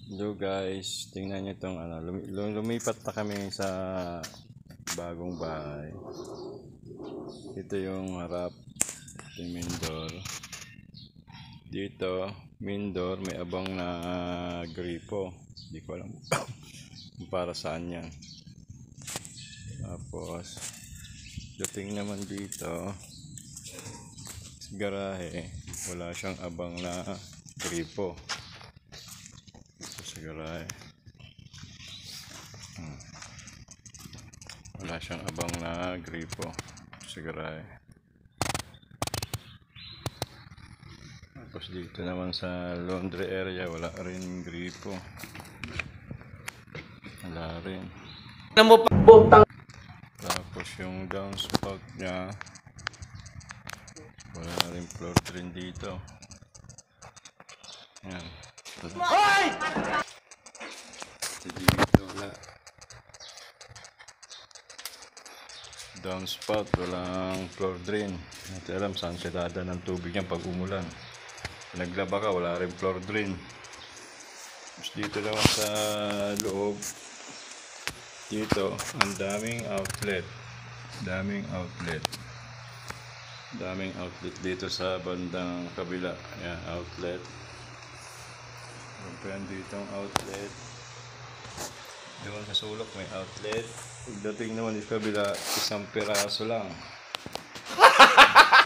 Hello guys, tingnan nyo itong ano, lumipat na kami sa bagong bahay. Ito yung harap, ito yung main door. Dito, main door, may abang na gripo. Hindi ko alam kung para saan yan. Tapos, dating naman dito, sa garahe, wala siyang abang na gripo. Sa garahe wala siyang abang na gripo sa garahe. Tapos dito naman sa laundry area wala rin gripo, wala rin. Tapos yung downspout nya wala rin floor drain dito. Yan. Dito wala downspout, walang floor drain. Hindi alam saan siya dada ng tubig niya pag umulan. Naglaba ka, wala rin floor drain. Tapos dito naman sa loob, dito ang daming outlet, daming outlet dito sa bandang kabila. Ayan, outlet. Ayan dito ang outlet. Doon sa sulok may outlet. Pagdating naman sa kabila, isang piraso lang.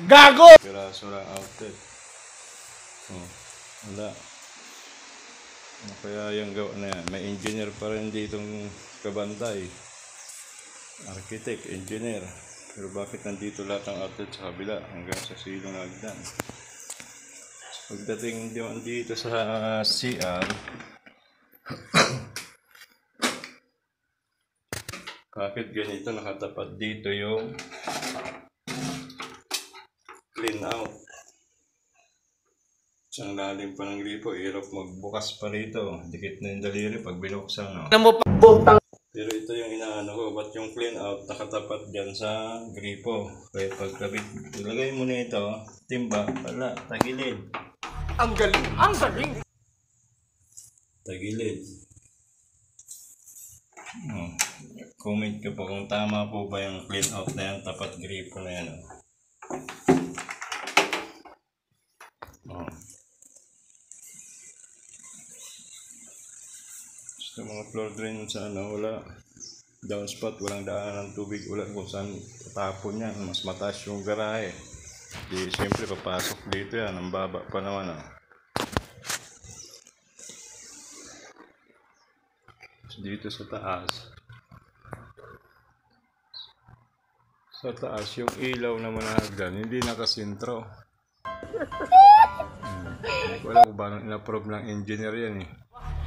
Gago! Piraso lang outlet. Oh, wala. Kaya yung gawa na yan. May engineer pa rin ditong kabantay. Architect, engineer. Pero bakit nandito lahat ng outlet sa kabila hanggang sa silong hagdan? Pagdating dito sa CR, bakit ganito nakatapat dito yung clean out? Isang lalim pa ng gripo, hirap magbukas pa rito. Dikit na yung daliri pag binuksan. No? Pero ito yung inaano ko, ba't yung clean out nakatapat dyan sa gripo? Kaya pagkabit, ilagay mo na ito, timba, wala, tagilid. Ang galing! Ang galing! Tagilid. Comment ka po kung tama po ba yung clean out na yan, tapat gripo na yan. Sa mga floor drain sa ano, wala downspout, walang daan ng tubig, wala kung saan tatapon yan. Mas mataas yung garahe. Di siyempre papasok dito yan, ang baba pa naman. Dito sa taas yung ilaw naman na hagdan, hindi nakasintro. Wala ko ba nang in-approve ng engineer yan eh.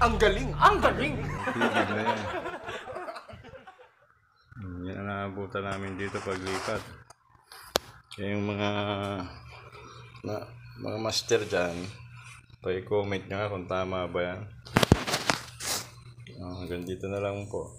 Ang galing! Ang galing! Higig na yan. Yan ang naabutan namin dito paglipat. Kaya yung mga master dyan, pa-comment nyo nga kung tama ba yan. Hanggang dito na lang po.